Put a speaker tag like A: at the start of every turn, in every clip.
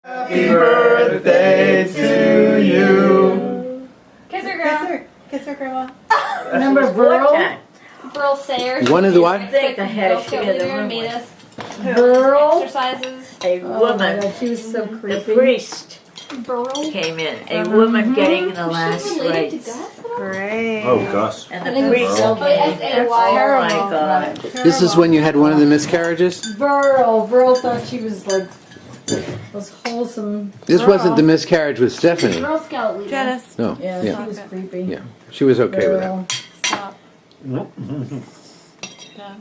A: Happy birthday to you.
B: Kiss her, Grandma.
C: Kiss her, Grandma.
D: Remember Burl?
B: Burl Sayer.
E: One of the what?
F: I think I had a
B: Cheerleader made us
D: Burl?
B: exercises.
F: A
D: Oh my
F: woman,
D: God, she was so
F: the
D: creepy.
F: priest
B: Burl.
F: came in, a woman getting the last
B: Related to
F: rites.
B: Gus?
C: Great.
A: Oh, Gus.
F: And
B: I
F: the
B: think
F: priest
B: it's
F: came.
B: S-A-Y.
F: Oh my God.
E: This is when you had one of the miscarriages?
D: Burl thought she was like, was wholesome.
E: This
D: girl.
E: wasn't the miscarriage with Stephanie.
B: Girl Scout leader.
C: Janice.
E: No.
D: Yeah,
E: Yeah.
D: she was creepy.
E: Yeah. She was okay with that.
D: Burl.
C: Stop.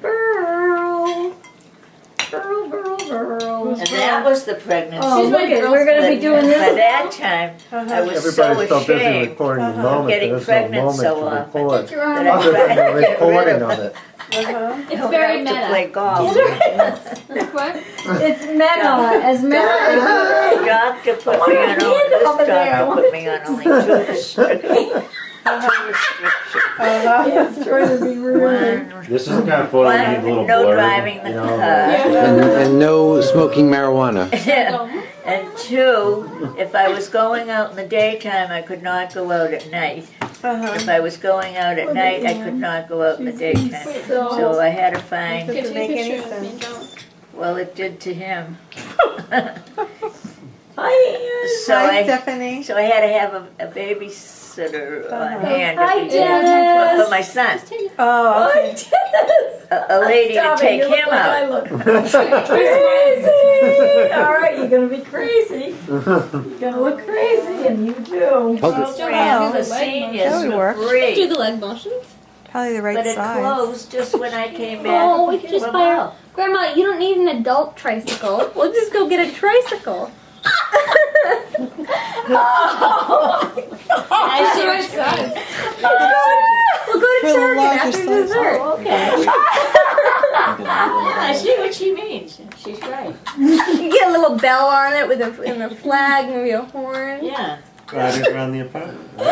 D: Burl.
F: And that was the pregnancy.
D: Oh,
B: She's
D: look
B: my
D: at,
B: Girl
D: we're gonna be
F: But
D: doing
F: By
D: this.
F: that time, I was so
A: Everybody's so busy
F: ashamed
A: recording the moment.
F: getting
A: There's
F: pregnant
A: no moment
F: so
A: to
F: often.
A: record.
B: Your arm.
F: that I
A: Other
F: tried
A: than
F: to
A: the
F: get rid
A: recording
F: of
A: of it.
B: It's very
F: to play
B: meta.
F: golf.
B: What?
D: It's meta, as meta
F: The doctor put me on only, this doctor put me on only two restrictions.
D: as it's trying to be rude.
F: One,
A: This is the kind of photo you need a little
F: no
A: blur.
F: driving the
A: you know,
F: car.
E: And no smoking marijuana.
F: And two, if I was going out in the daytime, I could not go out at night. If I was going out at night, I could not go out in the daytime. So I had to find,
C: Doesn't make any sense.
F: well, it did to him.
D: Hi,
F: So
C: Hi,
F: I,
C: Stephanie.
F: so I had to have a babysitter on hand
D: Hi,
F: every day
D: Dennis.
F: for my son.
C: Oh, okay.
F: A lady to take him out.
D: look crazy. All right, you're gonna be crazy. You're gonna look crazy, and you do.
F: Program for
C: That
F: seniors
C: would
F: for
C: work.
B: Do
F: free.
B: the leg motions.
C: Probably the right
F: But it
C: size.
F: closed just when I came back.
B: Oh, we could just
F: from
B: buy
F: out.
B: Grandma, you don't need an adult tricycle. We'll just go get a tricycle. I see what it says.
D: We'll go to
C: For the
D: Target
C: larger
D: after
C: size.
D: dessert.
F: Oh, okay. I see what she means. She's right.
B: You get a little bell on it with a flag, maybe a horn.
F: Yeah.
A: Riding around the apartment.
D: I'm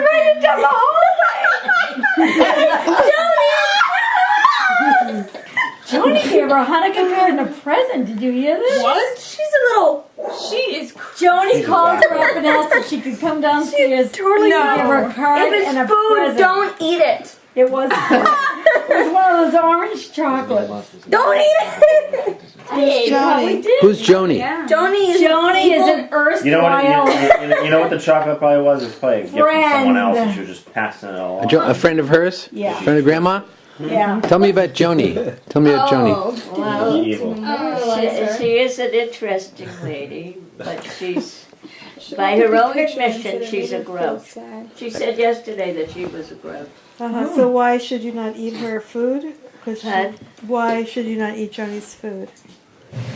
D: ready to jump all the way. Joni gave her a Hanukkah card and a present. Did you hear this?
B: What?
D: She's a little.
B: She is.
D: Joni called her up and asked if she could come downstairs.
B: totally
D: to give her a card
B: If
D: and a
B: it's food,
D: present.
B: don't eat it.
D: It was. It was one of those orange chocolates.
B: Don't eat it.
C: Johnny.
E: Who's Joni?
B: Joni is
D: Joni is an erstwhile.
A: You know what? You know what the chocolate probably was? It's probably a gift from someone else, and she was just passing it along.
E: A friend of hers?
D: Yeah.
E: Friend of Grandma?
D: Yeah.
E: Tell me about Joni. Tell me about Joni.
B: Oh,
F: Well,
A: Evil.
F: she is an interesting lady, but she's, by her own admission, she's a growth. She said yesterday that she was a growth.
C: So why should you not eat her food? 'Cause
F: Huh?
C: why should you not eat Johnny's food?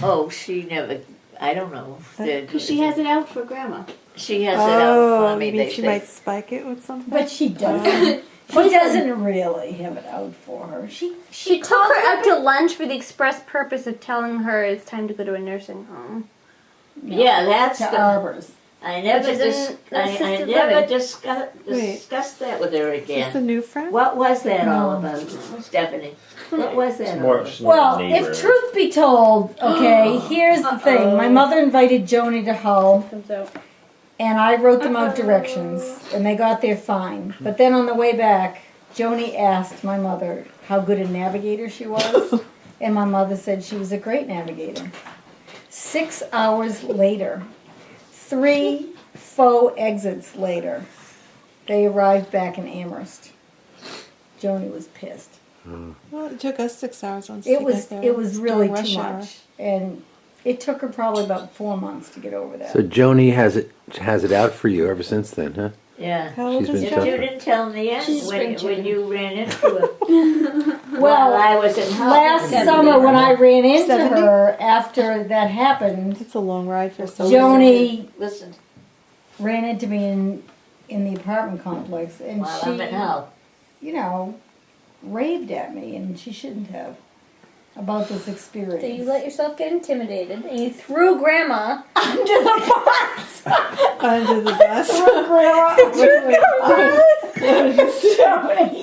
F: Oh, she never, I don't know.
B: Because she has it out for Grandma.
F: She has it out for me,
C: maybe
F: they
C: she
F: say.
C: might spike it with something.
D: But she doesn't. She doesn't really have it out for her.
B: She took her out to lunch for the express purpose of telling her it's time to go to a nursing home.
F: Yeah, that's
D: To
F: the,
D: Arbors.
F: I never,
B: Which is in
F: I
B: assisted
F: never
B: living.
F: discussed that with her
C: Is this a
F: again.
C: new friend?
F: What was that all about, Stephanie? What was that all
A: More
F: about?
A: of a
D: Well,
A: neighbor.
D: if truth be told, okay, here's the thing. My mother invited Joni to Hull,
B: Comes out.
D: and I wrote them out directions, and they got there fine. But then on the way back, Joni asked my mother how good a navigator she was, and my mother said she was a great navigator. 6 hours later, 3 faux exits later, they arrived back in Amherst. Joni was pissed.
C: Well, it took us 6 hours once.
D: It
C: to
D: was
C: get there.
D: it was really
C: During rush
D: too
C: hour.
D: much, and it took her probably about 4 months to get over that.
E: So Joni has it out for you ever since then, huh?
F: Yeah.
C: How old
E: She's
C: is
E: been
F: You
E: tough.
C: Johnny?
F: didn't tell me yet
B: She's spring
F: when
B: chicken.
F: you ran into her. While
D: well,
F: I was in
D: last
F: Hull.
D: summer when I ran into
C: 70?
D: her after that happened,
C: It's a long ride for so
D: Joni
F: Listen,
D: ran into me in the apartment complex, and
F: while
D: she,
F: I'm in Hull.
D: you know, raved at me, and she shouldn't have, about this experience.
B: So you let yourself get intimidated, and you threw Grandma.
D: under the bus.
C: under the bus.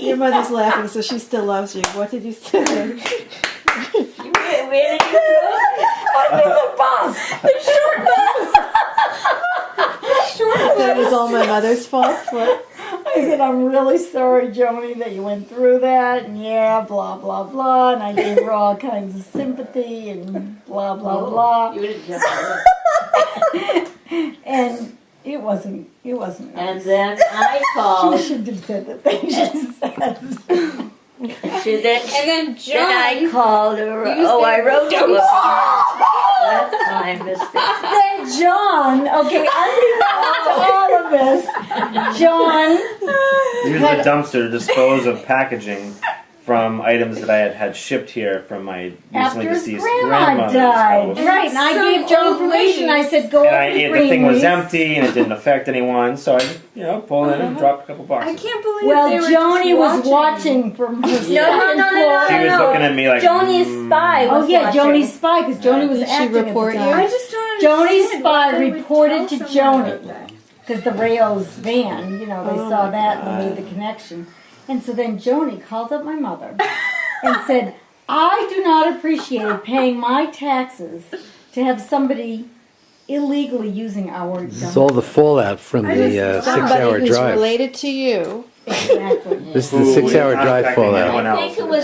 C: Your mother's laughing, so she still loves you. What did you say?
F: Where did you go?
D: Under the bus.
C: That was all my mother's fault. What?
D: I said, I'm really sorry, Joni, that you went through that, and yeah, blah, blah, blah, and I gave her all kinds of sympathy, and blah, blah, blah.
F: You didn't just say that.
D: And it wasn't nice.
F: And then I
D: She
F: called.
D: shouldn't have said the things she said.
F: She then,
B: And then
F: then I called her.
B: used
F: Oh, I
B: their
F: wrote to her. That's my mistake.
D: Then John, okay, unbeknownst to all of this, John,
A: Use the dumpster to dispose of packaging from items that I had shipped here from my recently
D: after his
A: deceased
D: grandma
A: grandmother's
D: died.
A: house.
D: Right, and I
B: Some
D: gave John
B: old
D: information. I
B: ladies.
D: said, go
A: And
D: over the
A: the thing was
D: Greenleafs.
A: empty and it didn't affect anyone, so I just, pulled in and dropped a couple
B: I
A: boxes.
B: can't believe
D: Well,
B: they were
D: Joni
B: just
D: was watching from her
B: No,
D: second
B: no,
D: floor.
A: She was looking at me like,
B: Joni's spy was
D: Oh yeah,
B: watching.
D: Joni's spy, because Joni was
C: Did she
D: acting
C: report
D: at the
C: you?
D: time.
B: just don't
D: Joni's
B: understand
D: spy
B: why they would
D: reported to
B: tell someone
D: Joni.
B: like that.
D: Because the Rails van, they
C: Oh
D: saw
C: my
D: that and they made the connection. And so then Joni called up my mother and said, I do not appreciate paying my taxes to have somebody illegally using our
E: This is all the fallout from the
C: Somebody
E: 6-hour
C: who's
E: drive.
C: related to you.
D: Exactly.
E: This is the 6-hour drive fallout.
F: I think it was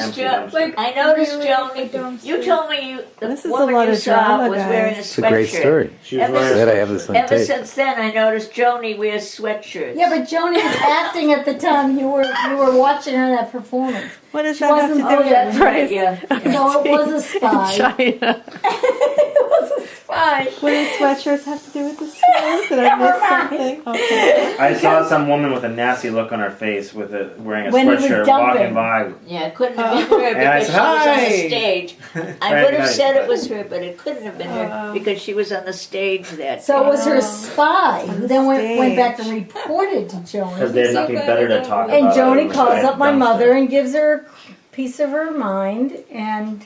F: I noticed Joni. You told me the
C: This is a
F: woman
C: lot
F: you
C: of
F: saw
C: drama,
F: was wearing a
C: guys.
E: It's a great
F: sweatshirt.
E: story.
A: She was
F: Ever
A: wearing
E: That I have this on
F: Ever
E: tape.
F: since then, I noticed Joni wears sweatshirts.
D: Yeah, but Joni was acting at the time you were watching her that performance.
C: What does
D: She
C: that have to
D: wasn't-
C: do
D: oh,
C: with
D: yeah,
C: price?
F: Yeah.
D: So it was a spy.
C: China.
D: It was a spy.
C: What does sweatshirts have to do with the story? Did I miss something? Okay.
A: I saw some woman with a nasty look on her face wearing a
D: When he was
A: sweatshirt
D: dumping.
A: walking by.
F: Yeah, it couldn't have been her
A: And I
F: because
A: said,
F: she was on
A: "Hi."
F: the stage. I
A: Right,
F: would have
A: right.
F: said it was her, but it couldn't have been her because she was on the stage that
D: So it was her
C: Oh.
D: spy who then went back and reported to
A: Because
D: Joni.
A: they had nothing better to talk
D: And
A: about.
D: Joni
A: than
D: calls
A: the
D: up my
A: dumpster.
D: mother and gives her a piece of her mind, and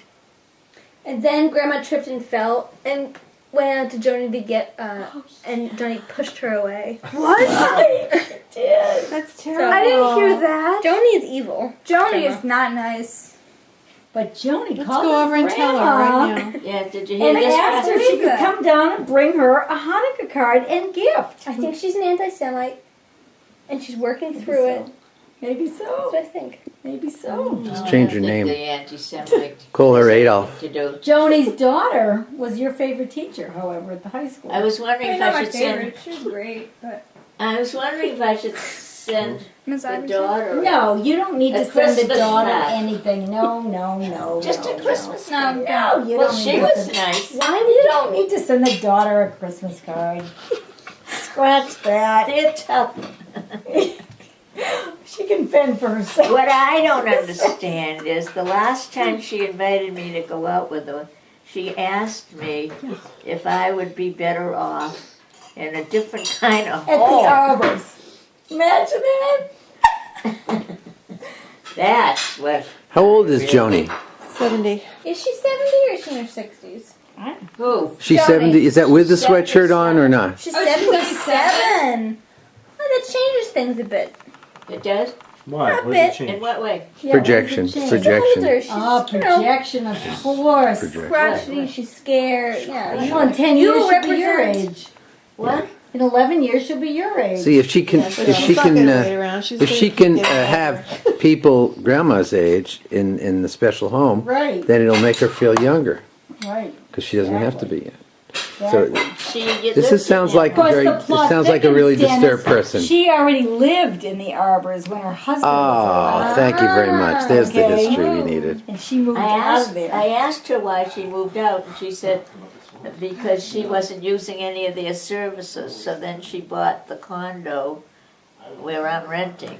B: And then Grandma tripped and fell and went out to Joni to get, and Joni pushed her away.
D: what? did.
C: That's terrible.
B: I didn't hear
G: that.
B: Joni is evil.
G: Joni is not nice.
D: But Joni
C: Let's
D: called
C: go
D: her
C: over and tell her
D: grandma
C: right now.
F: Yeah, did you hear
D: and
F: this?
D: asked her if she could come down and bring her a Hanukkah card and gift.
B: I think she's an anti-Semite, and she's working through it.
D: Maybe
B: That's
D: so.
B: what I think.
D: Maybe so.
E: Just change your
F: The
E: name.
F: anti-Semitic
E: Call her Adolf.
F: to do.
D: Joni's daughter was your favorite teacher, however, at the high school.
F: I was wondering if I should send.
G: She was great, but
F: I was wondering if I should send
G: Miss
F: the
G: Iverson.
F: daughter.
D: No, you don't need
F: A
D: to send the
F: Christmas
D: daughter
F: snack.
D: anything. No.
F: Just
D: no,
F: a Christmas
G: No,
F: card.
D: No, you
F: Well,
D: don't
F: she
D: need to
F: was
D: send-
F: nice.
D: Why you don't need to send the daughter a Christmas card? Scratch that.
F: They're tough.
D: She can fend for herself.
F: What I don't understand is the last time she invited me to go out with her, she asked me if I would be better off in a different kind of
D: At the
F: home.
D: arbors. Imagine that.
F: That's what.
E: How old is Joni?
C: 70.
G: Is she 70 or is she in her 60s?
F: Who?
E: She's
G: Joni.
E: 70. Is that with the sweatshirt on or not?
G: She's
B: Oh,
G: 77.
B: Oh, that changes things a bit.
F: It does?
A: Why? What
B: bit.
A: does it
F: In
A: change?
F: what way?
D: Yeah,
E: Projection.
D: what's the change?
E: Projection.
B: Older, she's,
D: Oh,
B: you know,
D: projection, of course.
E: Projection.
B: crotchety, she's scared. Yeah,
D: Well, in 10
B: You
D: years, she'll be your
B: represent-
D: age.
F: What?
D: In 11 years, she'll be your age.
E: See, if she can, if she
C: She's not
E: can,
C: gonna wait around. She's
E: if
C: gonna
E: she can
C: get over
E: have people grandma's age in the special home,
D: Right,
E: then it'll make her feel younger
D: right.
E: because she doesn't have to be yet.
D: Exactly.
E: Sounds like
D: Of course,
E: very.
D: the
E: It
D: plot
E: sounds like a really
D: thickens,
E: disturbed
D: Dennis.
E: person.
D: She already lived in the arbors when her husband was
E: Oh,
D: alive.
E: thank you very much. There's the
D: Okay.
E: history we needed.
D: And she moved
F: I
D: out of there.
F: asked her why she moved out, and she said because she wasn't using any of their services. So then she bought the condo where I'm renting.